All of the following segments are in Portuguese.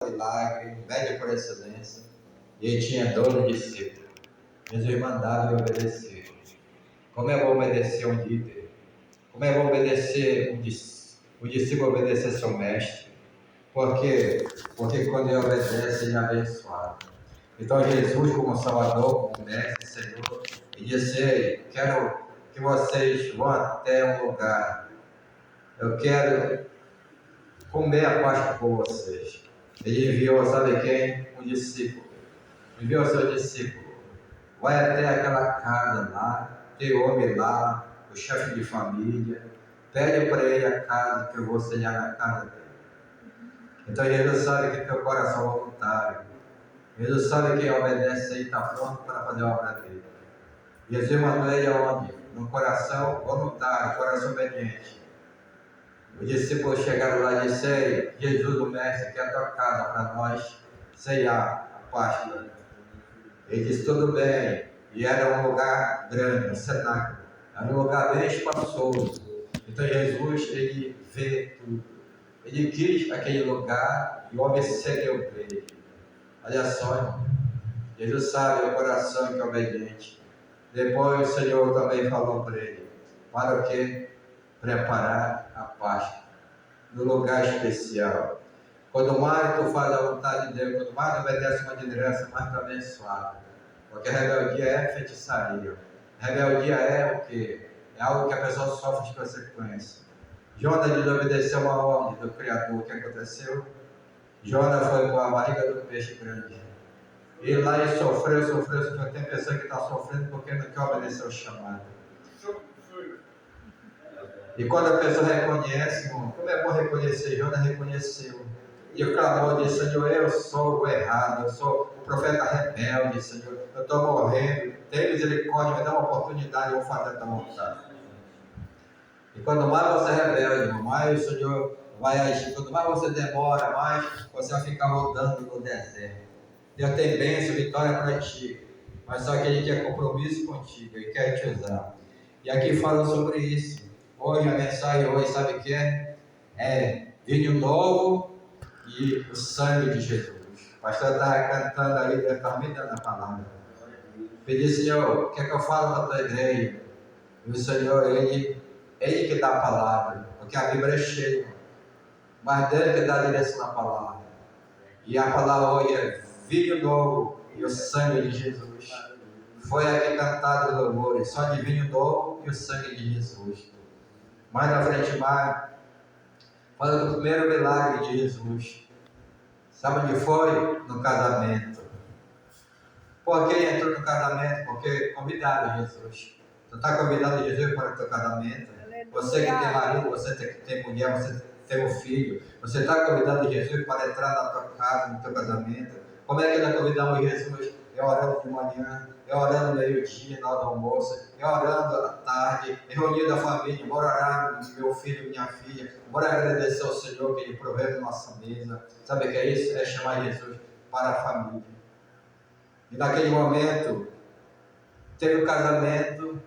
milagre, médico por excelência, e ele tinha 12 discípulos. Jesus mandava e obedecer. Como é bom obedecer um líder, como é bom obedecer o discípulo obedecer seu mestre, porque quando ele obedece, ele é abençoado. Então Jesus, como Salvador, como Mestre, Senhor, ele disse: quero que vocês vão até um lugar, eu quero comer a Páscoa com vocês. Ele enviou, sabe quem? Um discípulo. Enviou seu discípulo. Vai até aquela casa lá, tem homem lá, o chefe de família, pede para ele a casa que eu vou selhar na casa dele. Então Jesus sabe que teu coração é voluntário. Jesus sabe que obedece e está pronto para fazer a obra dele. Jesus mandou ele aonde? No coração voluntário, coração obediente. Os discípulos chegaram lá e disseram: Jesus, o Mestre, quer a tua casa para nós ceiar a Páscoa. Ele disse: tudo bem. E era um lugar grande, um cenáculo. Era um lugar bem espaçoso. Então Jesus, ele vê tudo. Ele quis aquele lugar e o homem cedeu para ele. Olha só, irmão. Jesus sabe o coração que é obediente. Depois o Senhor também falou para ele: para o quê? Preparar a Páscoa no lugar especial. Quando mais tu faz a vontade de Deus, quando mais obedece uma liderança, mais tu é abençoado. Porque a rebeldia é feitiçaria. A rebeldia é o quê? É algo que a pessoa sofre de consequência. Jonas desobedeceu uma ordem do Criador. O que aconteceu? Jonas foi com a barriga do peixe grande. E lá ele sofreu. Tem pessoa que está sofrendo porque não quer obedecer o chamado. E quando a pessoa reconhece, irmão, como é bom reconhecer, Jonas reconheceu. E o clamor disse: Senhor, eu sou o errado, eu sou o profeta rebelde, Senhor, eu estou morrendo, tem misericórdia, me dá uma oportunidade, eu vou fazer a tua vontade. E quando mais você é rebelde, irmão, mais o Senhor vai agir. Quando mais você demora, mais você vai ficar rodando no deserto. Deus tem bênção, vitória para ti, mas só que Ele quer compromisso contigo, Ele quer te usar. E aqui fala sobre isso. Hoje a mensagem hoje, sabe o que é? É vinho novo e o sangue de Jesus. O pastor estava cantando ali, Deus estava me dando a palavra. Pedi: Senhor, o que é que eu falo para a tua igreja? E o Senhor, Ele que dá a palavra, porque a Bíblia é cheia, mas dele que dá a direção na palavra. E a palavra hoje é vinho novo e o sangue de Jesus. Foi aqui cantado o louvor, só de vinho novo e o sangue de Jesus. Mais na frente, mais, fala do primeiro milagre de Jesus. Sabe onde foi? No casamento. Por que ele entrou no casamento? Porque convidaram Jesus. Tu está convidado Jesus para o teu casamento? Você que tem marido, você que tem mulher, você tem um filho. Você está convidado Jesus para entrar na tua casa, no teu casamento. Como é que nós convidamos Jesus? É orando de manhã, é orando no meio-dia, na hora do almoço, é orando à tarde, é reunindo a família, bora orar meu filho, minha filha, bora agradecer ao Senhor que Ele provê da nossa mesa. Sabe o que é isso? É chamar Jesus para a família. E naquele momento, teve o casamento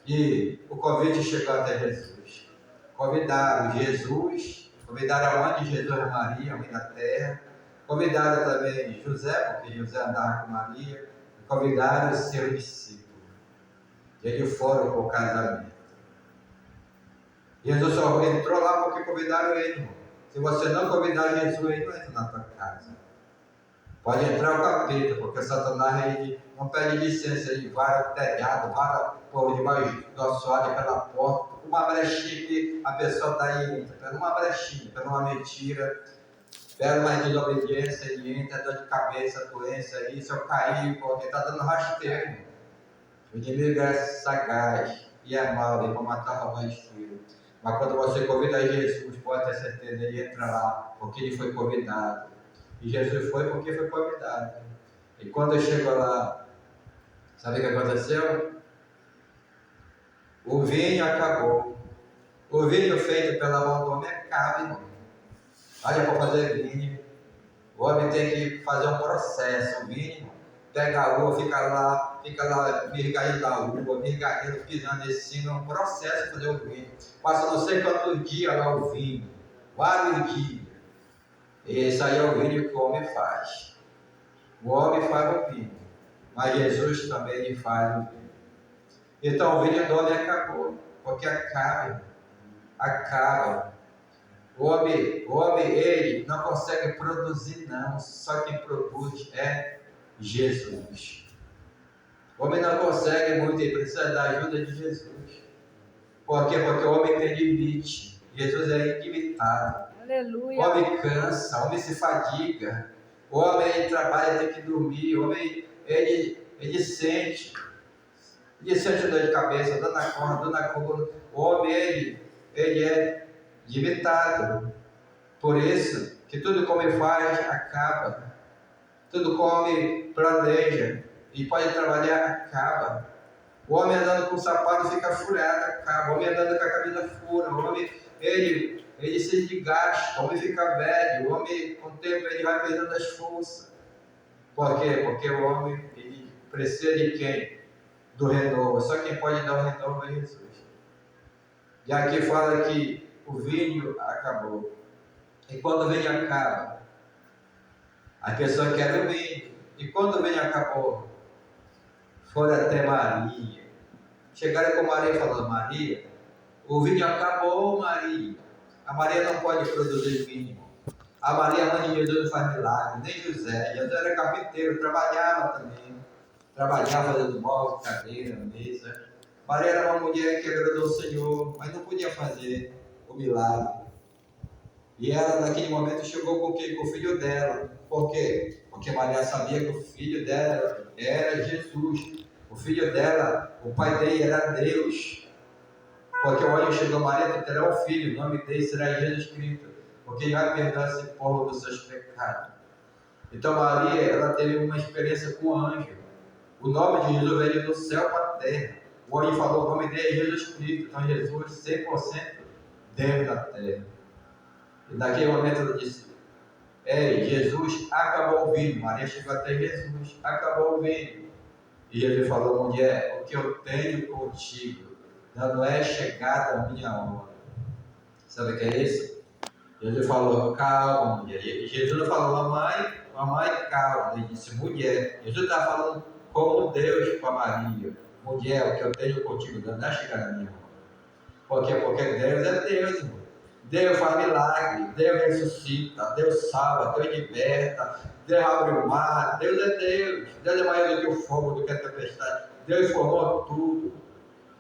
e o convite chegou até Jesus. Convidaram Jesus, convidaram a mãe de Jesus, Maria, a mãe da terra. Convidaram também José, porque José andava com Maria. E convidaram os seus discípulos. E eles foram para o casamento. Jesus só entrou lá porque convidaram ele. Se você não convidar Jesus, ele não entra na tua casa. Pode entrar o capeta, porque Satanás ele não pede licença, ele vara o telhado, vara por debaixo do assoalho pela porta, uma brechinha que a pessoa está aí, pela uma brechinha, pela uma mentira, pela uma desobediência, ele entra, dor de cabeça, doença, isso eu caí, porque está dando rasteiro. O inimigo é sagaz e é mau, ele vai matar, roubar e destruir. Mas quando você convida Jesus, pode ter certeza, ele entra lá, porque ele foi convidado. E Jesus foi porque foi convidado. E quando chegou lá, sabe o que aconteceu? O vinho acabou. O vinho feito pela mão do homem é caro, irmão. Olha, para fazer vinho, o homem tem que fazer um processo. O vinho, pega a uva, fica lá mirgaído da uva, mirgaído, pisando em cima, é um processo de fazer o vinho. Passa não sei quantos dias lá o vinho, vários dias. Esse aí é o vinho que o homem faz. O homem faz o vinho, mas Jesus também ele faz o vinho. Então o vinho do homem acabou, porque acaba. O homem, ele não consegue produzir não, só quem produz é Jesus. O homem não consegue muito, ele precisa da ajuda de Jesus. Por quê? Porque o homem tem limite, Jesus é ilimitado. Aleluia. O homem cansa, o homem se fadiga, o homem ele trabalha, tem que dormir, o homem ele sente dor de cabeça, dor na corda, dor na coluna. O homem ele é limitado. Por isso que tudo que o homem faz acaba. Tudo que o homem planeja e pode trabalhar acaba. O homem andando com o sapato fica furado, acaba. O homem andando com a camisa fura. O homem ele se desgasta. O homem fica velho. O homem com o tempo ele vai perdendo as forças. Por quê? Porque o homem ele precisa de quem? Do renovo. Só quem pode dar o renovo é Jesus. E aqui fala que o vinho acabou. E quando o vinho acaba, a pessoa quer o vinho. E quando o vinho acabou, foram até Maria. Chegaram com Maria e falaram: Maria, o vinho acabou, Maria. A Maria não pode produzir vinho. A Maria, a mãe de Jesus, não faz milagre, nem José. Jesus era carpinteiro, trabalhava também. Trabalhava fazendo móvel, cadeira, mesa. Maria era uma mulher que agradou o Senhor, mas não podia fazer o milagre. E ela, naquele momento, chegou com quem? Com o filho dela. Por quê? Porque Maria sabia que o filho dela era Jesus. O filho dela, o pai dele era Deus. Porque o anjo chegou a Maria, tu terá um filho, o nome dele será Jesus Cristo. Porque ele vai perdoar esse povo dos seus pecados. Então Maria, ela teve uma experiência com o anjo. O nome de Jesus veio do céu para a terra. O anjo falou, o nome dele é Jesus Cristo. Então Jesus, 100% Deus da terra. E naquele momento ela disse: Ei, Jesus acabou o vinho. Maria chegou até Jesus, acabou o vinho. E ele falou: mulher, o que eu tenho contigo não é chegada a minha hora. Sabe o que é isso? Ele falou: calma, mulher. E Jesus não falou: mamãe, calma. Ele disse: mulher. Jesus está falando como Deus para Maria: mulher, o que eu tenho contigo não é chegada a minha hora. Por quê? Porque Deus é Deus, irmão. Deus faz milagre, Deus ressuscita, Deus salva, Deus liberta, Deus abre o mar, Deus é Deus. Deus é maior do que o fogo, do que a tempestade. Deus formou tudo.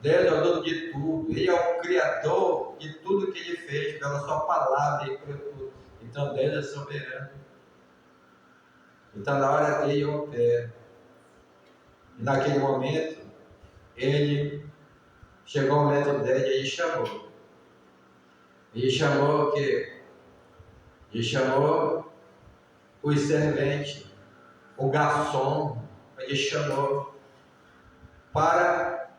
Deus é o dono de tudo. Ele é o criador de tudo que Ele fez, pela sua palavra Ele criou tudo. Então Deus é soberano. Então na hora dele eu opero. E naquele momento, chegou o momento dele e Ele chamou. Ele chamou os serventes, o garçom, ele chamou para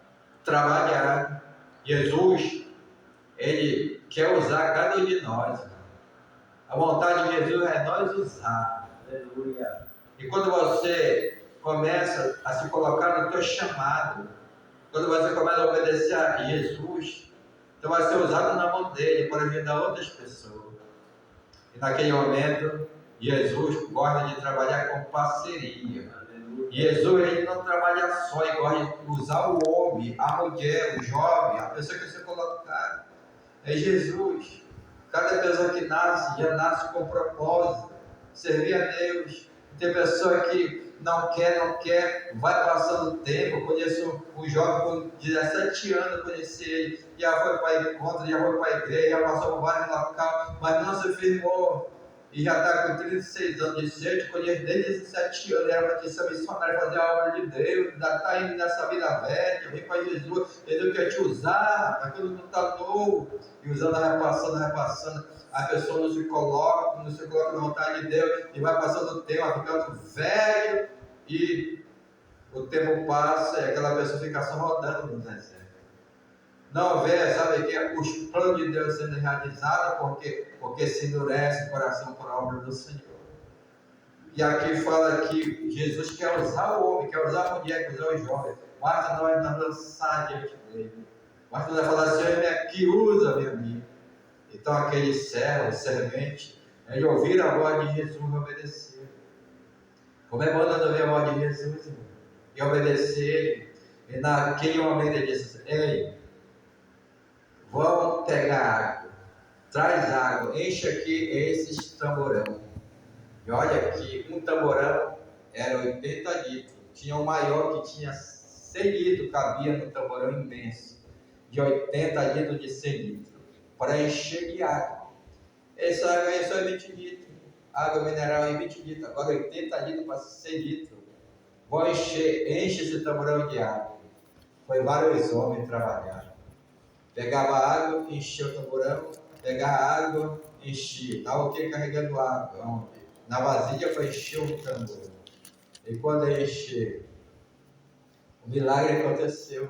trabalhar. Jesus, ele quer usar cada um de nós. A vontade de Jesus é nós usar. Aleluia. E quando você começa a se colocar no teu chamado, quando você começa a obedecer a Jesus, então vai ser usado na mão dele para ajudar outras pessoas. E naquele momento, Jesus gosta de trabalhar com parceria. Jesus ele não trabalha só, ele gosta de usar o homem, a mulher, o jovem, a pessoa que você colocar. É Jesus. Cada pessoa que nasce, já nasce com propósito, servir a Deus. Tem pessoa que não quer, vai passando o tempo. Eu conheço um jovem com 17 anos, conheci ele, já foi para a encontro, já foi para a igreja, já passou por vários locais, mas não se firmou. E já está com 36 anos de ser, eu te conheço desde 17 anos, era para te ser missionário, fazer a obra de Deus, ainda está indo nessa vida velha, vem para Jesus, ele quer te usar, aquilo não está novo, e usando, vai passando, a pessoa não se coloca na vontade de Deus, e vai passando o tempo, vai ficando velho, e o tempo passa, e aquela pessoa fica só rodando no deserto. Não vê, sabe que os planos de Deus sendo realizados, porque se endurece o coração por obra do Senhor. E aqui fala que Jesus quer usar o homem, quer usar a mulher, quer usar o jovem. Basta nós não lançar diante dele. Basta nós falar assim: Senhor, aqui usa-me a mim. Então aquele servo, servente, Eles ouviram a voz de Jesus e obedeceram. Como é bom nós ouvir a voz de Jesus, irmão, e obedecer. E naquele momento ele disse: ei, vamos pegar água, traz água, enche aqui esses tamborão. E olha aqui, um tamborão era 80 litros. Tinha um maior que tinha 100 litros, cabia no tamborão imenso, de 80 litros de 100 litros, para encher de água. Essa água aí é só 20 litros, água mineral é 20 litros, agora 80 litros para 100 litros. Vou enche esse tamborão de água. Foi vários homens trabalhar. Pegava água, enchia o tamborão, pegava água, enchia. Estava o que carregando água? Na vasilha para encher o tamborão. E quando encher, o milagre aconteceu.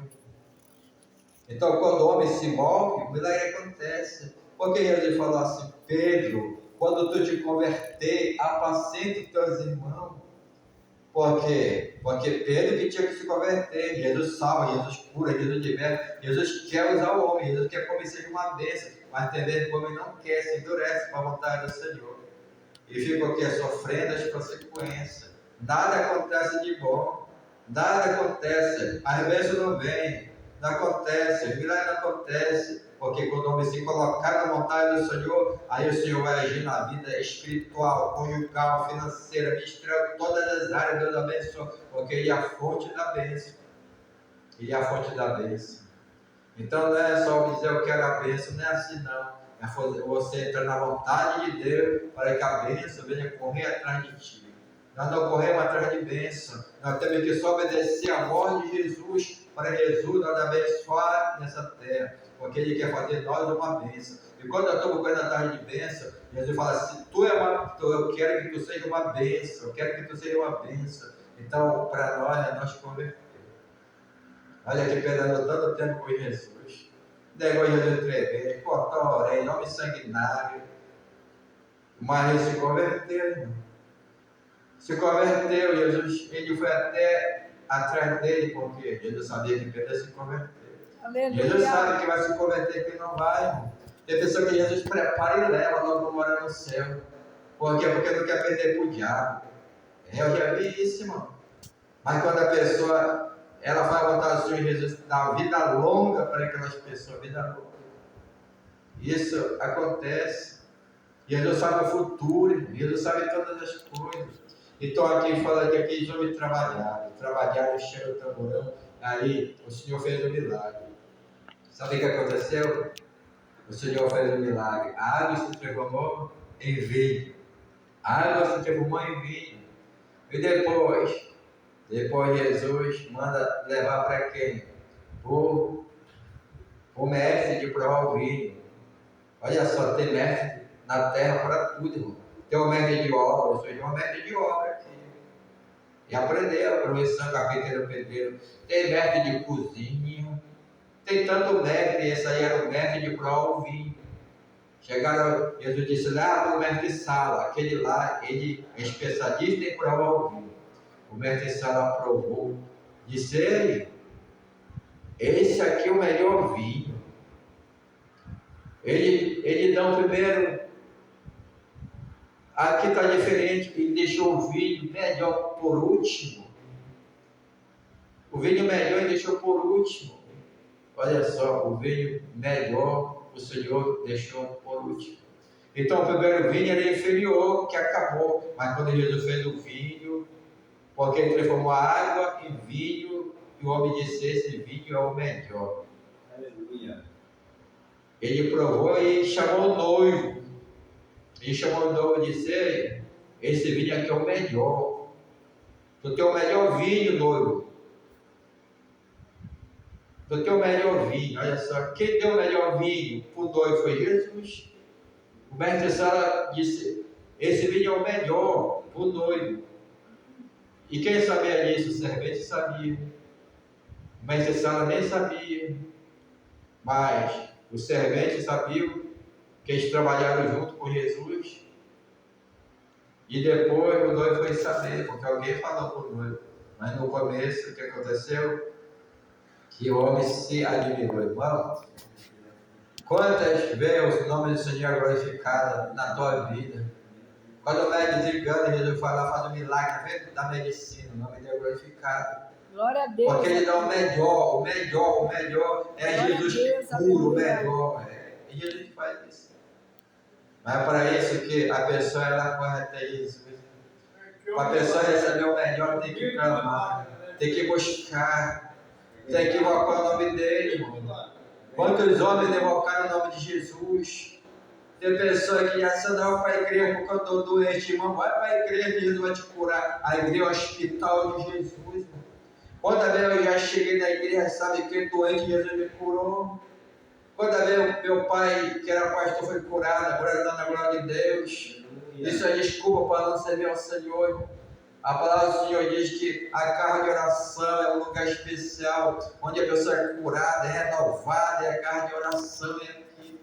Então, quando o homem se move, o milagre acontece. Porque Jesus falou assim: Pedro, quando tu te converter, apacente teus irmãos. Por quê? Porque Pedro que tinha que se converter. Jesus salva, Jesus cura, Jesus liberta. Jesus quer usar o homem, Jesus quer que o homem seja uma bênção. Mas tem vezes que o homem não quer, se endurece para a vontade do Senhor. E fica aqui sofrendo as consequências. Nada acontece de bom. Nada acontece. A bênção não vem. Não acontece. O milagre não acontece. Porque quando o homem se colocar na vontade do Senhor, aí o Senhor vai agir na vida espiritual, conjugal, financeira, ministerial, todas as áreas. Deus abençoa. Porque Ele é a fonte da bênção. Ele é a fonte da bênção. Então não é só dizer eu quero a bênção, não é assim não. É você entrar na vontade de Deus para que a bênção venha correr atrás de ti. Nós não corremos atrás de bênção. Nós temos que só obedecer a voz de Jesus para Jesus nos abençoar nessa terra. Porque Ele quer fazer nós uma bênção. E quando eu estou correndo atrás de bênção, Jesus fala assim: eu quero que tu seja uma bênção. Eu quero que tu seja uma bênção. Então, para nós, é nós converter. Olha aqui, perdendo tanto tempo com Jesus. Negócio de tremer, cortar a orelha, homem sanguinário. Mas ele se converteu, irmão. Se converteu, Jesus, ele foi até atrás dele, porque Jesus sabia que Pedro ia se converter. Aleluia. Jesus sabe que vai se converter e que não vai, irmão. Tem pessoa que Jesus prepara e leva logo para morar no céu. Por quê? Porque não quer perder para o diabo. Eu já vi isso, irmão. Mas quando a pessoa, ela vai voltar ao Senhor Jesus, dá vida longa para aquelas pessoas, vida longa. Isso acontece. Jesus sabe o futuro, Jesus sabe todas as coisas. Então aqui fala que aqueles homens trabalharam, encheram o tamborão, aí o Senhor fez um milagre. Sabe o que aconteceu? O Senhor fez um milagre. A água se transformou em vinho. A água se transformou em vinho. E depois Jesus manda levar para quem? O mestre de provar o vinho. Olha só, tem mestre na terra para tudo, irmão. Tem um mestre de obra, eu sou um mestre de obra aqui. E aprendeu a profissão, carpinteiro, pedreiro. Tem mestre de cozinha. Tem tanto mestre, esse aí era o mestre de provar o vinho. Chegaram, Jesus disse, lá para o mestre Sala, aquele lá, ele é especialista em provar o vinho. O mestre Sala provou, disse ele, esse aqui é o melhor vinho. Ele dá o primeiro, aqui está diferente, ele deixou o vinho melhor por último. O vinho melhor ele deixou por último. Olha só, o vinho melhor o Senhor deixou por último. Então o primeiro vinho era inferior, que acabou. Mas quando Jesus fez o vinho, porque ele transformou a água em vinho, e o homem disse, esse vinho é o melhor. Aleluia. Ele provou e chamou o noivo. Ele chamou o noivo e disse, esse vinho aqui é o melhor. Tu tem o melhor vinho, noivo. Tu tem o melhor vinho. Olha só, quem deu o melhor vinho para o noivo foi Jesus. O mestre Sala disse, esse vinho é o melhor para o noivo. E quem sabia disso? O servente sabia. O mestre Sala nem sabia. Mas os serventes sabiam que eles trabalharam junto com Jesus. E depois o noivo foi saber, porque alguém falou para o noivo. Mas no começo, o que aconteceu? Que o homem se admirou. Irmão, quantas vezes o nome do Senhor é glorificado na tua vida? Quando o médico desengana, Jesus vai lá, faz um milagre dentro da medicina, o nome dele é glorificado. Glória a Deus. Porque ele dá o melhor é Glória Jesus Deus, que cura o aleluia. melhor. É Jesus que faz isso. Mas é para isso que a pessoa ela corre até Jesus. Para a pessoa receber o melhor, tem que clamar, tem que buscar, tem que invocar o nome dele, irmão. Quantos homens invocaram o nome de Jesus? Tem pessoa que já não vai para a igreja porque eu estou doente, irmão. Vai para a igreja que Jesus vai te curar. A igreja é o hospital de Jesus, irmão. Quantas vezes eu já cheguei na igreja, sabe que doente, Jesus me curou. Quantas vezes meu pai, que era pastor, foi curado, agora está na glória de Deus. Isso é desculpa para não servir ao Senhor, irmão. A palavra do Senhor diz que a casa de oração é um lugar especial, onde a pessoa é curada, é renovada, é a casa de oração é aqui.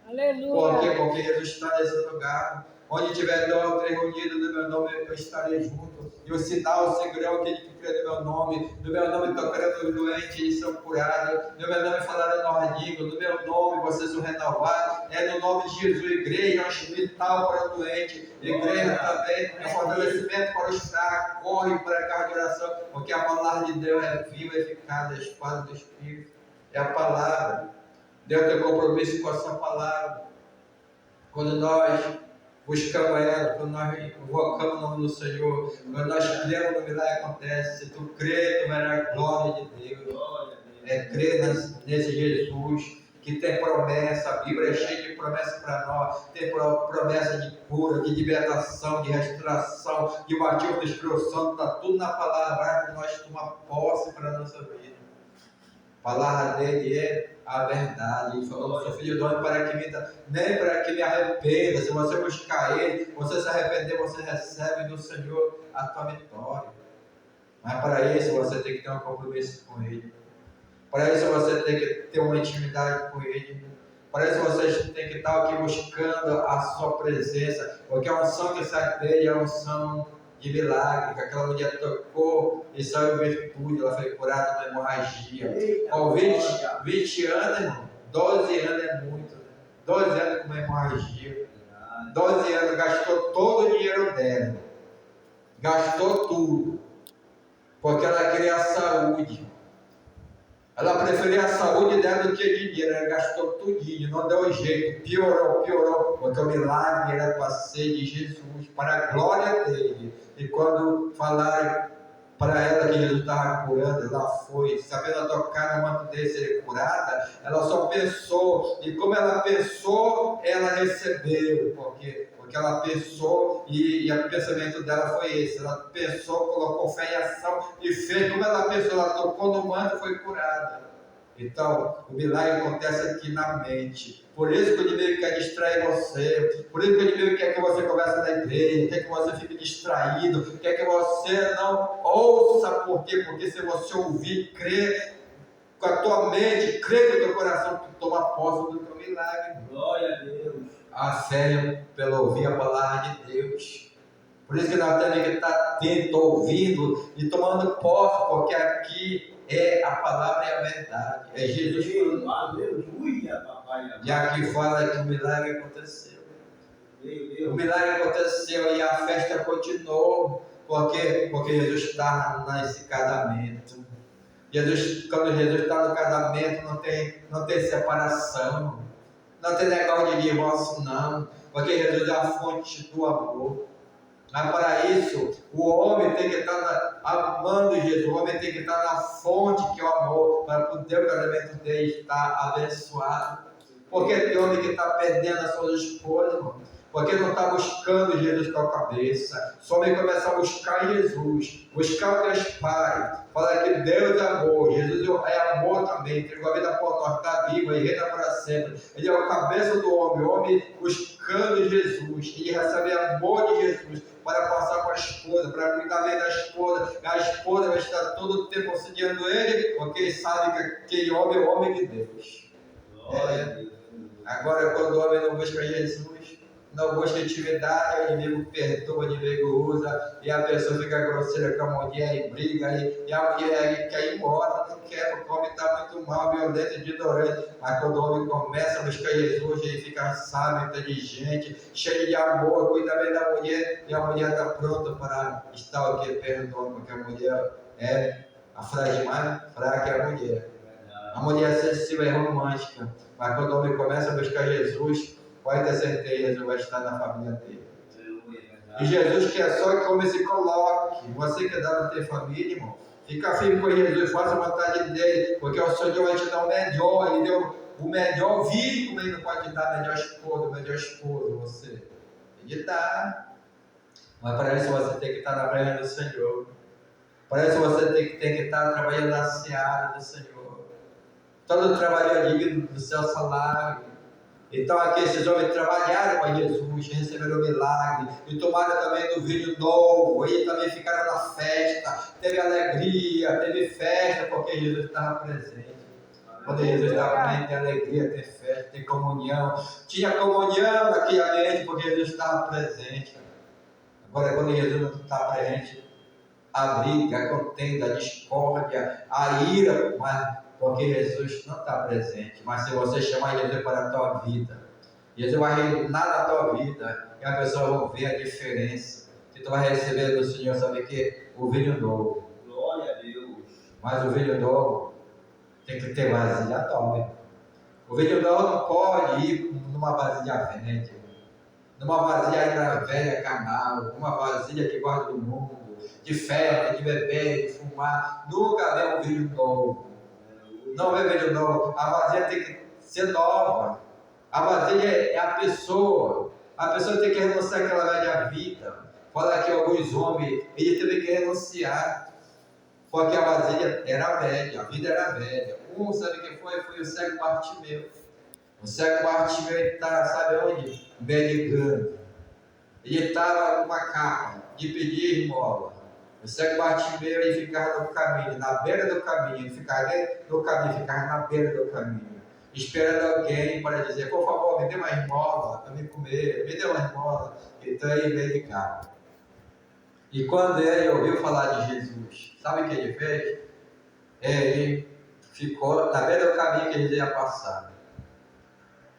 Aleluia. Por quê? Porque Jesus está nesse lugar. Onde tiver dois ou três reunidos no meu nome, eu estarei junto. E o sinal, o segurão, aquele que crê no meu nome tocarão os doentes, eles são curados. No meu nome falarão nordinho, no meu nome vocês vão renovar. É no nome de Jesus, igreja, é um hospital para o doente, igreja também, é fortalecimento para os fracos, corre para a casa de oração, porque a palavra de Deus é viva e eficaz, a espada do Espírito. É a palavra. Deus tem compromisso com a sua palavra. Quando nós buscamos ela, quando nós invocamos o nome do Senhor, quando nós cremos no milagre acontece. Se tu crê, tu verás a glória de Deus. É crer nesse Jesus que tem promessa. A Bíblia é cheia de promessa para nós. Tem promessa de cura, de libertação, de restauração, de batismo do Espírito Santo. Está tudo na palavra que nós tomamos posse para a nossa vida. A palavra dele é a verdade. Ele falou: sou filho do homem para que nem para que me arrependa. Se você buscar ele, você se arrepender, você recebe do Senhor a tua vitória. Mas para isso você tem que ter um compromisso com ele. Para isso você tem que ter uma intimidade com ele. Para isso você tem que estar aqui buscando a sua presença. Porque a unção que sai dele é a unção de milagre, que aquela mulher tocou e saiu virtude, ela foi curada de uma hemorragia. Com 20 anos, irmão, 12 anos é muito, né? 12 anos com uma hemorragia, 12 anos, gastou todo o dinheiro dela, gastou tudo, porque ela queria a saúde. Ela preferia a saúde dela do que dinheiro, ela gastou tudinho, não deu jeito, piorou, porque o milagre era para ser de Jesus, para a glória dele. E quando falaram para ela que Jesus estava curando, ela foi, sabendo tocar no manto dele, ser curada, ela só pensou, e como ela pensou, ela recebeu, porque ela pensou, e o pensamento dela foi esse, ela pensou, colocou fé em ação, e fez, como ela pensou, ela tocou no manto e foi curada. Então, o milagre acontece aqui na mente. Por isso que o inimigo quer distrair você. Por isso que o inimigo quer que você converse na igreja, quer que você fique distraído, quer que você não ouça. Por quê? Porque se você ouvir, crer com a tua mente, crer com o teu coração, tu toma posse do teu milagre. Glória a Deus. A fé pelo ouvir a palavra de Deus. Por isso que nós temos que estar atento, ouvindo e tomando posse, porque aqui a palavra é a verdade. É Jesus falando. Aleluia, papai. E aqui fala que o milagre aconteceu. O milagre aconteceu e a festa continuou. Porque Jesus está nesse casamento. Quando Jesus está no casamento, não tem separação. Não tem negócio de divórcio, não. Porque Jesus é a fonte do amor. Mas para isso, o homem tem que estar amando Jesus, o homem tem que estar na fonte que é o amor, para poder o casamento dele estar abençoado. Porque tem homem que está perdendo as suas esposas, irmão. Porque não está buscando Jesus com a cabeça. Só homem começa a buscar Jesus, buscar o Deus Pai. Fala que Deus é amor, Jesus é amor também, entregou a vida por nós, está vivo e reina para sempre. Ele é o cabeça do homem, o homem buscando Jesus, ele recebe amor de Jesus para passar para a esposa, para cuidar bem da esposa. A esposa vai estar todo o tempo auxiliando ele, porque ele sabe que aquele homem é o homem de Deus. Agora, quando o homem não busca Jesus, não busca intimidade, o inimigo perturba, o inimigo usa, e a pessoa fica grosseira com a mulher e briga, e a mulher quer ir embora, não quer, porque o homem está muito mal, violento, ignorante. Mas quando o homem começa a buscar Jesus, ele fica sábio, inteligente, cheio de amor, cuida bem da mulher, e a mulher está pronta para estar o que? Perto do homem, porque a mulher é a frágil mais fraca, é a mulher. A mulher sensível é romântica, mas quando o homem começa a buscar Jesus, pode ter certeza, Jesus vai estar na família dele. E Jesus quer só que o homem se coloque. Você que dá na tua família, irmão, fica firme com Jesus, faça a vontade dele, porque o Senhor vai te dar o melhor. Ele deu o melhor filho, como ele não pode dar melhor esposo, você. Ele dá. Mas para isso você tem que estar na presença do Senhor. Para isso você tem que estar trabalhando na seara do Senhor. Todo trabalho é digno do seu salário. Então aqui esses homens trabalharam para Jesus, receberam o milagre, e tomaram também do vinho novo, e também ficaram na festa, teve alegria, teve festa, porque Jesus estava presente. Quando Jesus estava presente, tem alegria, tem festa, tem comunhão. Tinha comunhão naquele ambiente, porque Jesus estava presente. Agora, quando Jesus não está presente, a briga, a contenda, a discórdia, a ira, mas porque Jesus não está presente. Mas se você chamar Jesus para a tua vida, Jesus vai reinar na tua vida, e a pessoa vai ver a diferença. Que tu vai receber do Senhor, sabe o que? O vinho novo. Glória a Deus. Mas o vinho novo tem que ter vasilha nova. O vinho novo não pode ir numa vasilha velha, numa vasilha ainda velha, canal, numa vasilha que gosta do mundo, de festa, de beber, de fumar. Nunca vem um vinho novo. Não vem vinho novo. A vasilha tem que ser nova. A vasilha é a pessoa. A pessoa tem que renunciar àquela velha vida. Fala que alguns homens, ele teve que renunciar, porque a vasilha era velha, a vida era velha. Sabe quem foi? Foi o cego Bartimeu. O cego Bartimeu está, sabe onde? Mendigando. Ele estava com uma capa de pedir esmola. O cego Bartimeu, ele ficava no caminho, na beira do caminho, ele ficava no caminho, ficava na beira do caminho, esperando alguém para dizer, por favor, me dê uma esmola para me comer, me dê uma esmola. Então ele mendigava. E quando ele ouviu falar de Jesus, sabe o que ele fez? Ele ficou na beira do caminho que ele ia passar.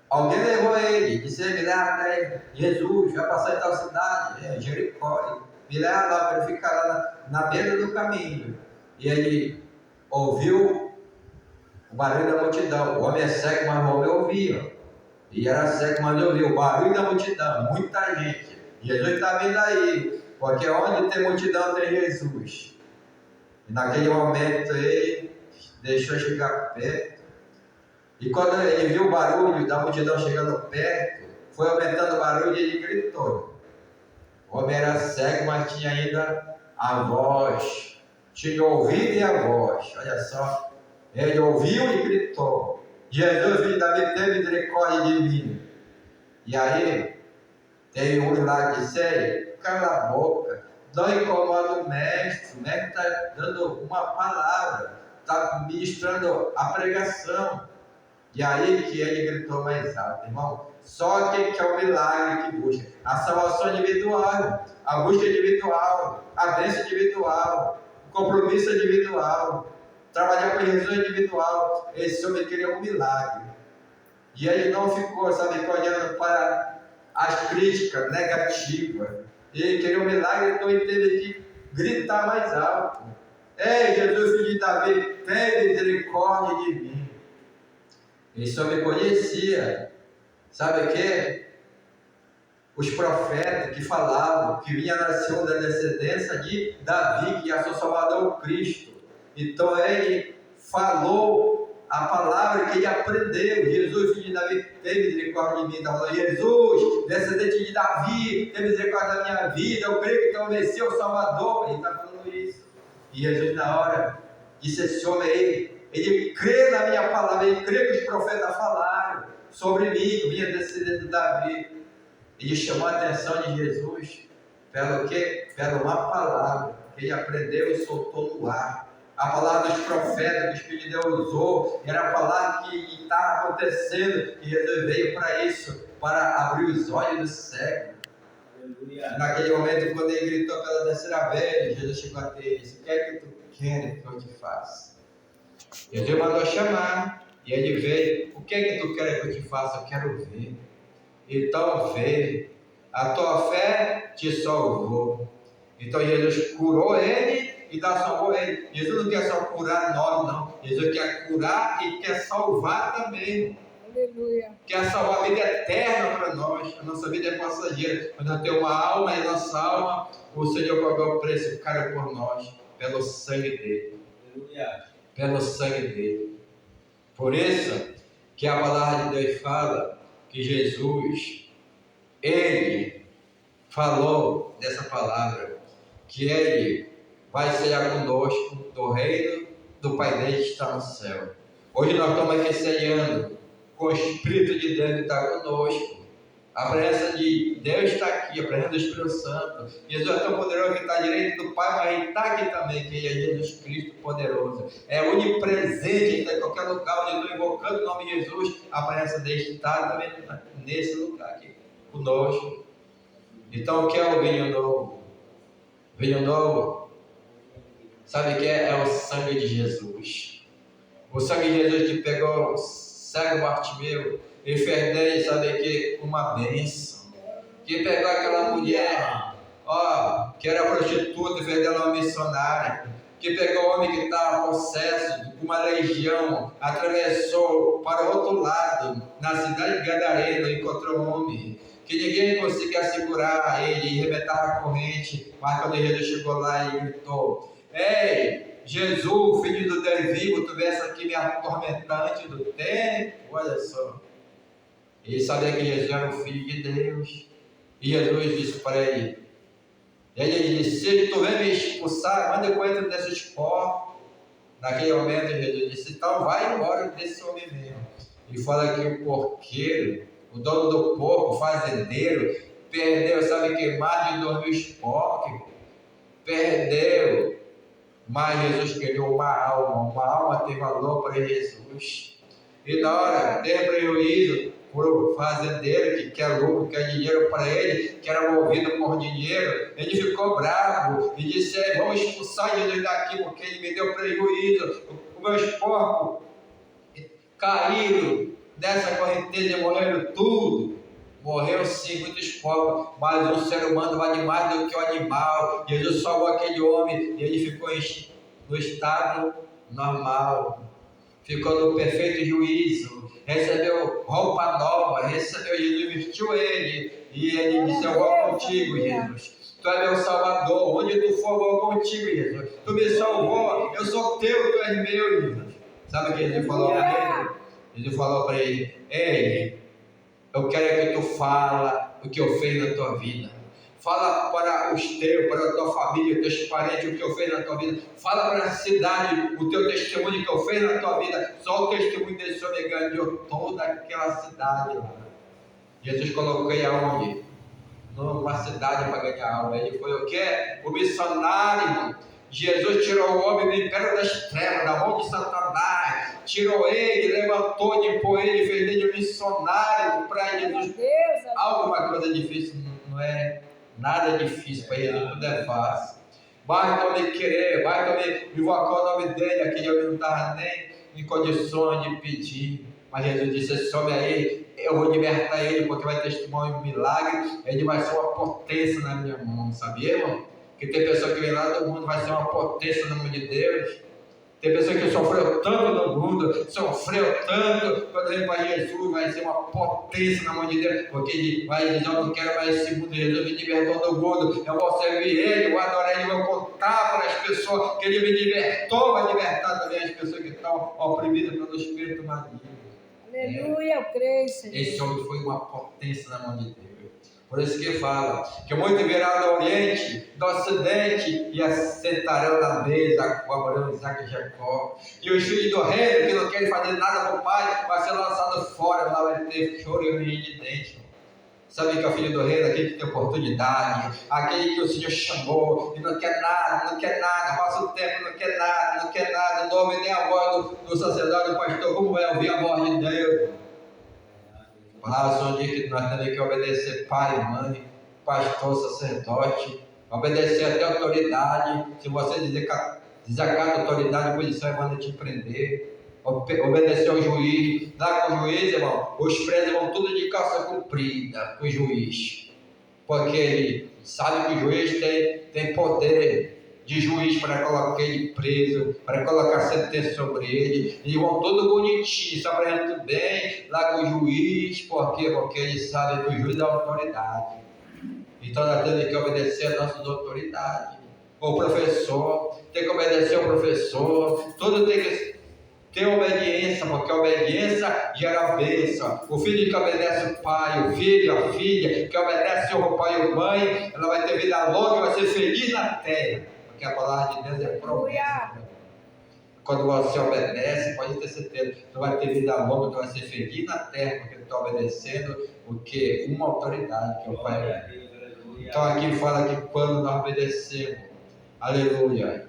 Alguém levou ele, disse, me leva até Jesus, vai passar em tal cidade, Jericó. Me leva lá para ele ficar lá na beira do caminho. E ele ouviu o barulho da multidão. O homem é cego, mas o homem ouvia. E era cego, mas ouvia o barulho da multidão, muita gente. Jesus está vindo aí, porque onde tem multidão tem Jesus. E naquele momento ele deixou chegar perto. E quando ele viu o barulho da multidão chegando perto, foi aumentando o barulho e ele gritou. O homem era cego, mas tinha ainda a voz. Tinha ouvido e a voz. Olha só. Ele ouviu e gritou. Jesus, filho de Davi, tem misericórdia de mim. E aí, tem um lá que disse, ei, cala a boca. Não incomoda o mestre. O mestre está dando uma palavra. Está ministrando a pregação. E aí que ele gritou mais alto, irmão, só quem quer o milagre que busca, a salvação individual, a busca individual, a bênção individual, o compromisso individual, trabalhar com Jesus individual. Esse homem queria um milagre. E ele não ficou, sabe, olhando para as críticas negativas. Ele queria um milagre, então ele teve que gritar mais alto. Ei, Jesus, filho de Davi, tem misericórdia de mim. Esse homem conhecia, sabe o que? Os profetas que falavam que vinha na segunda descendência de Davi, que ia ser Salvador Cristo. Então ele falou a palavra que ele aprendeu. Jesus, filho de Davi, tem misericórdia de mim. Então falou, Jesus, descendente de Davi, tem misericórdia da minha vida. Eu creio que eu venci o Salvador. Ele está falando isso. E Jesus, na hora, disse esse homem aí, ele crê na minha palavra, ele crê que os profetas falaram sobre mim, que vinha descendente de Davi. Ele chamou a atenção de Jesus pelo quê? Pela uma palavra que ele aprendeu e soltou no ar. A palavra dos profetas que o Espírito de Deus usou, era a palavra que estava acontecendo, e Jesus veio para isso, para abrir os olhos do cego. Aleluia. Naquele momento, quando ele gritou pela terceira vez, Jesus chegou até ele e disse: o que é que tu queres que eu te faça? Jesus mandou chamar, e ele veio: o que é que tu queres que eu te faça? Eu quero ver. Então veio, a tua fé te salvou. Então Jesus curou ele e salvou ele. Jesus não quer só curar nós, não. Jesus quer curar e quer salvar também. Aleluia. Quer salvar a vida eterna para nós. A nossa vida é passageira. Quando nós temos uma alma, e a nossa alma, o Senhor pagou o preço caro por nós, pelo sangue dele. Aleluia. Pelo sangue dele. Por isso que a palavra de Deus fala que Jesus, ele falou dessa palavra, que ele vai cear conosco do reino do Pai dele que está no céu. Hoje nós estamos aqui ceando com o Espírito de Deus que está conosco. A presença de Deus está aqui, a presença do Espírito Santo. Jesus é tão poderoso que está à direita do Pai, mas ele está aqui também, que ele é Jesus Cristo poderoso. É onipresente, ele está em qualquer lugar onde eu estou invocando o nome de Jesus, a presença dele está também nesse lugar aqui, conosco. Então, o que é o vinho novo? Vinho novo, sabe o que é? É o sangue de Jesus. O sangue de Jesus que pegou o cego Bartimeu e fez dele, sabe o que? Uma bênção. Que pegou aquela mulher, que era prostituta e fez dela uma missionária. Que pegou o homem que estava possesso com uma legião, atravessou para o outro lado, na cidade de Gadareno, encontrou um homem que ninguém conseguia segurar ele e arrebentar a corrente, mas quando Jesus chegou lá, ele gritou: ei, Jesus, filho do Deus vivo, tu vês aqui me atormentante do tempo. Olha só, ele sabia que Jesus era o Filho de Deus, e Jesus disse para ele, disse: se tu vem me expulsar, manda eu entro desses porcos. Naquele momento Jesus disse: então vai embora desse homem mesmo. E fala que o porqueiro, o dono do porco, o fazendeiro, perdeu, sabe que mais de 2.000 porcos, perdeu, mas Jesus ganhou uma alma tem valor para Jesus. E na hora, teve prejuízo por o fazendeiro que quer lucro, quer dinheiro para ele, que era movido por dinheiro, ele ficou bravo e disse: vamos expulsar Jesus daqui porque ele me deu prejuízo, os meus porcos caíram nessa correnteza e morreram tudo. Morreu sim, muitos porcos, mas o ser humano vale mais do que o animal. Jesus salvou aquele homem e ele ficou no estado normal, ficou no perfeito juízo, recebeu roupa nova, recebeu, Jesus vestiu ele, e ele disse: eu vou contigo, Jesus. Tu é meu Salvador, onde tu for, eu vou contigo, Jesus. Tu me salvou, eu sou teu, tu és meu, Jesus. Sabe o que Jesus falou para ele? Jesus falou para ele: ei, eu quero que tu fala o que eu fiz na tua vida. Fala para os teus, para a tua família, os teus parentes, o que eu fiz na tua vida. Fala para a cidade o teu testemunho que eu fiz na tua vida. Só o testemunho desse homem ganhou toda aquela cidade lá. Jesus colocou ele aonde? Numa cidade para ganhar alma. Ele foi o quê? O missionário. Jesus tirou o homem do império das trevas, da mão de Satanás, tirou ele, levantou, limpou ele, fez dele um missionário para Jesus. Alguma coisa difícil não é nada difícil para Jesus, tudo é fácil. Basta me querer, basta me invocar o nome dele. Aquele homem não estava nem em condições de pedir, mas Jesus disse: esse homem aí, eu vou libertar ele, porque vai testemunhar um milagre, ele vai ser uma potência na minha mão, sabia, irmão? Que tem pessoa que vem lá do mundo, vai ser uma potência no mão de Deus. Tem pessoa que sofreu tanto no mundo, sofreu tanto, quando vem para Jesus, vai ser uma potência na mão de Deus, porque ele vai dizer: eu não quero mais esse mundo, Jesus me libertou do mundo, eu vou servir ele, vou adorar ele, vou contar para as pessoas que ele me libertou, vai libertar também as pessoas que estão oprimidas pelo Espírito maligno. Aleluia, eu creio, Senhor. Esse homem foi uma potência na mão de Deus. Por isso que fala que muito virá do Oriente, do Ocidente, e assentarão na mesa com Abraão, Isaac e Jacó. E os filhos do reino, que não querem fazer nada com o pai, vai ser lançado fora, lá vai ter choro e ranger de dente. Sabe que é o filho do reino, aquele que tem oportunidade, aquele que o Senhor chamou e não quer nada, passa o tempo, não quer nada, não ouve nem a voz do sacerdote, do pastor. Como vai ouvir a voz de Deus? palavra, o Senhor diz que nós temos que obedecer pai, mãe, pastor, sacerdote, obedecer até a autoridade. Se você desacata a autoridade, a posição manda te prender. Obedecer ao juiz. Lá com o juiz, irmão, os presos vão tudo de calça comprida com o juiz. Porque ele sabe que o juiz tem poder de juiz para colocar ele preso, para colocar sentença sobre ele. Eles vão tudo bonitinho, se apresentam bem lá com o juiz. Por quê? Porque eles sabem que o juiz é a autoridade. Então nós temos que obedecer às nossas autoridades. O professor, tem que obedecer ao professor. Tudo tem que ter obediência, porque a obediência gera bênção. O filho que obedece o pai, o filho, a filha, que obedece o pai e a mãe, ela vai ter vida longa e vai ser feliz na terra. Porque a palavra de Deus é promessa. Quando você obedece, pode ter certeza, tu vai ter vida longa, tu vai ser feliz na terra, porque tu está obedecendo o que? Uma autoridade, que é o pai. Então aqui fala que quando nós obedecemos, aleluia,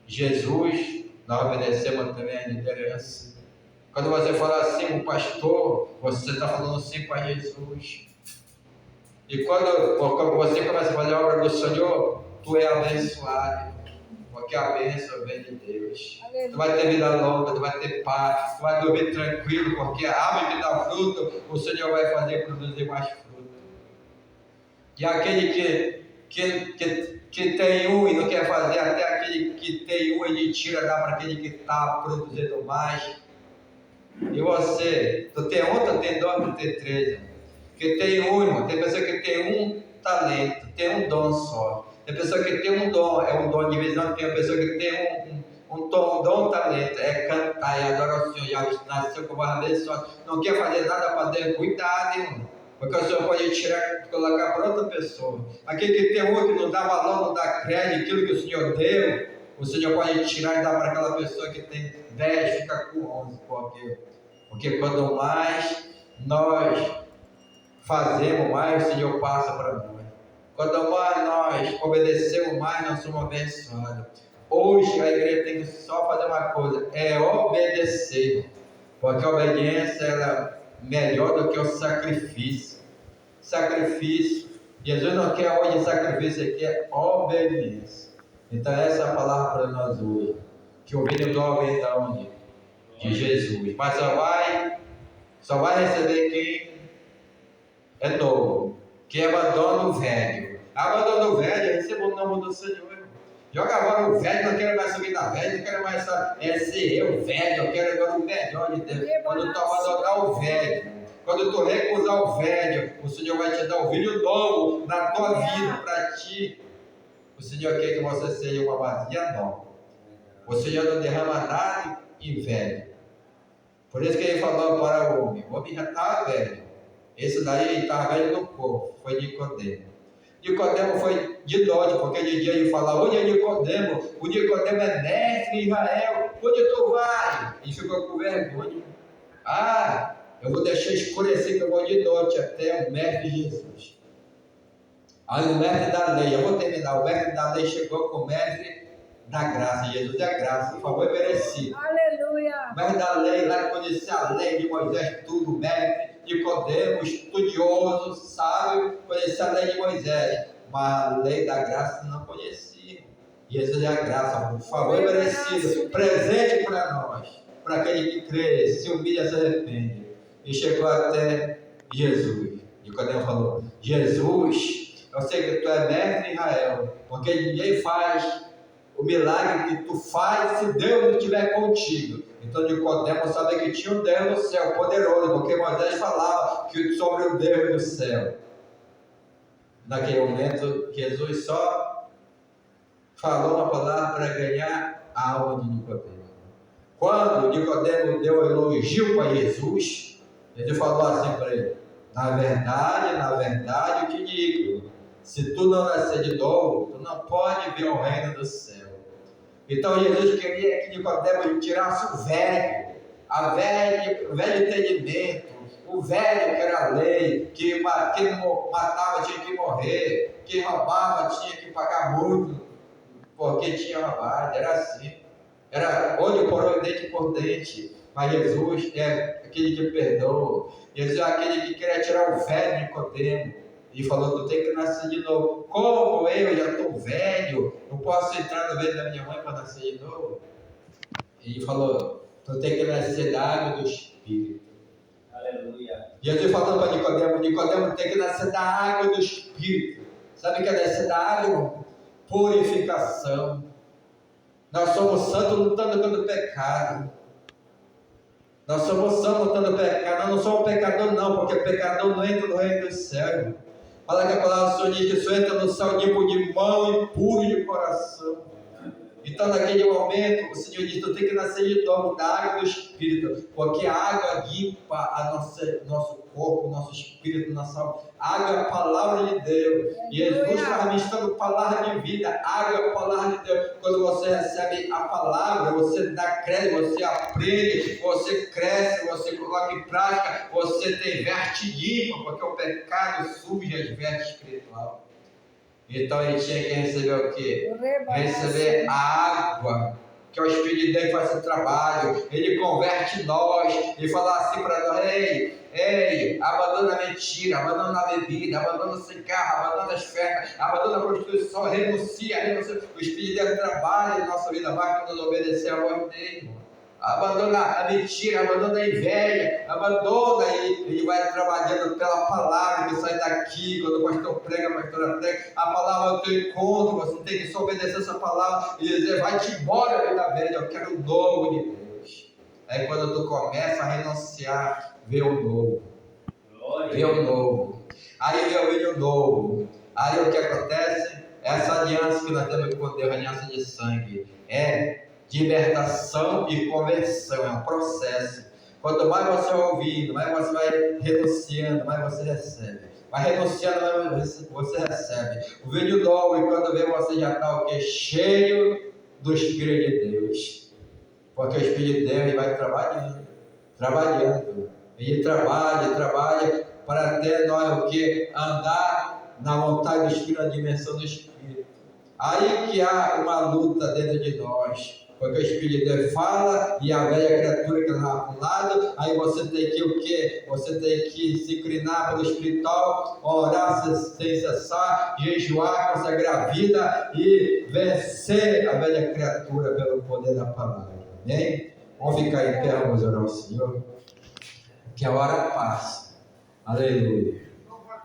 Jesus, nós obedecemos também a liderança. Quando você fala assim, o pastor, você está falando sim para Jesus. E quando você começa a fazer a obra do Senhor, tu é abençoado. Porque a bênção vem de Deus. Aleluia. Tu vai ter vida longa, tu vai ter paz, tu vai dormir tranquilo, porque a árvore que dá fruto, o Senhor vai fazer produzir mais fruto. E aquele que tem um e não quer fazer, até aquele que tem um ele tira, dá para aquele que está produzindo mais. E você, tu tem um, tu tem dois, tu tem três. Que tem um, irmão, tem pessoa que tem um talento, tem um dom só. Tem pessoa que tem um dom, é um dom de visão, tem pessoa que tem um dom, talento, é cantar, é adorar o Senhor, já nasceu com uma abençoada, não quer fazer nada para Deus, cuidado, irmão. Porque o Senhor pode tirar, colocar para outra pessoa. Aquele que tem um que não dá valor, não dá crédito, aquilo que o Senhor deu, o Senhor pode tirar e dar para aquela pessoa que tem 10, fica com 11. Porque quanto mais nós fazemos, mais o Senhor passa para nós. Quanto mais nós obedecemos, mais nós somos abençoados. Hoje a igreja tem que só fazer uma coisa, é obedecer. Porque a obediência ela é melhor do que o sacrifício. Sacrifício. Jesus não quer hoje sacrifício, ele quer obediência. Então essa é a palavra para nós hoje. Que o vídeo novo vem da onde? De Jesus. Mas só vai receber quem é novo. Quem abandona o velho. Abandona o velho, receba o nome do Senhor. Joga agora o velho, não quero mais subir da velha, não quero mais ser eu velho, eu quero agora o melhor de Deus. Quando tu abandonar o velho, quando tu recusar o velho, o Senhor vai te dar um filho novo na tua vida, para ti. O Senhor quer que você seja uma vasilha nova. O Senhor não derrama nada em velho. Por isso que ele falou para o homem já estava velho. Esse daí estava velho no corpo, foi Nicodemo. Nicodemo foi de noite, porque de dia ele fala, onde é Nicodemo? O Nicodemo é mestre em Israel, onde tu vai? E ficou com vergonha. Eu vou deixar escurecer que eu vou de noite até o mestre Jesus. Aí o mestre da lei, eu vou terminar, o mestre da lei chegou com o mestre da graça, Jesus é a graça, o favor é merecido. Aleluia! O mestre da lei, lá conhecia a lei de Moisés, tudo, mestre. Nicodemo, estudioso, sábio, conhecia a lei de Moisés, mas a lei da graça não conhecia. Jesus é a graça, o favor é merecido, presente para nós, para aquele que crê, se humilha, se arrepende. E chegou até Jesus. Nicodemo falou: Jesus, eu sei que tu é mestre em Israel, porque ninguém faz o milagre que tu faz se Deus não estiver contigo. Então Nicodemo sabia que tinha um Deus no céu poderoso, porque Moisés falava sobre o Deus do céu. Naquele momento Jesus só falou uma palavra para ganhar a alma de Nicodemo. Quando Nicodemo deu um elogio para Jesus, ele falou assim para ele: na verdade eu te digo, se tu não nascer de novo, tu não pode ver o reino do céu. Então Jesus queria que Nicodemo tirasse o velho, o velho entendimento, o velho que era a lei, que matava tinha que morrer, que roubava tinha que pagar muito, porque tinha roubado, era assim. Era olho por olho, dente por dente. Mas Jesus é aquele que perdoa. Jesus é aquele que queria tirar o velho Nicodemo. E falou, tu tem que nascer de novo. Como eu já estou velho, não posso entrar no ventre da minha mãe para nascer de novo? E falou, tu tem que nascer da água do Espírito. Aleluia. Jesus falando para Nicodemo, Nicodemo tem que nascer da água do Espírito. Sabe o que é nascer da água? Purificação. Nós somos santos lutando contra o pecado. Nós somos santos lutando contra o pecado. Nós não somos pecador não, porque pecador não entra no reino do céu. Fala que a palavra do Senhor diz que só entra no céu limpo de mão e puro de coração. Então naquele momento o Senhor diz, tu tem que nascer de novo da água do Espírito, porque a água limpa nosso corpo, nosso espírito, nossa alma. A água é a palavra de Deus. E Jesus está ministrando palavra de vida. A água é a palavra de Deus. Quando você recebe a palavra, você dá crédito, você aprende, você cresce, você coloca em prática, você tem veste limpa, porque o pecado suja as vestes espirituais. Então ele tinha que receber o quê? Receber a água, que é o Espírito de Deus que faz esse trabalho. Ele converte nós e fala assim para nós, ei, abandona a mentira, abandona a bebida, abandona o cigarro, abandona as festas, abandona a prostituição, renuncia. O Espírito de Deus trabalha em nossa vida, vai quando obedecer a voz dele. Abandona a mentira, abandona a inveja, abandona e ele vai trabalhando pela palavra que sai daqui, quando o pastor prega, a pastora prega, a palavra do teu encontro, você tem que só obedecer essa palavra e dizer, vai-te embora, vida velha, eu quero o novo de Deus. Aí quando tu começa a renunciar, vê o novo. Vê o novo. Aí vê o vinho novo. Aí o que acontece? Essa aliança que nós temos com Deus, a aliança de sangue, é libertação e conversão, é um processo. Quanto mais você vai ouvindo, mais você vai renunciando, mais você recebe. Vai renunciando, mais você recebe. O vídeo novo, e quando vê você já está o quê? Cheio do Espírito de Deus. Porque o Espírito de Deus ele vai trabalhando. Ele trabalha para ter nós o quê? Andar na vontade do Espírito, na dimensão do Espírito. Aí que há uma luta dentro de nós. Porque o Espírito de Deus fala e a velha criatura que está para um lado, aí você tem que o quê? Você tem que se inclinar pelo espiritual, orar sem cessar, jejuar, consagrar a vida e vencer a velha criatura pelo poder da palavra. Amém? Vamos ficar em pé, vamos orar ao Senhor. Que a hora passa. Aleluia.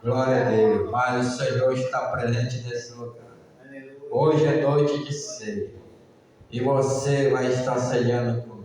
Glória a Deus. Pai, o Senhor está presente nesse lugar. Hoje é noite de ceia. E você vai estar ceiando com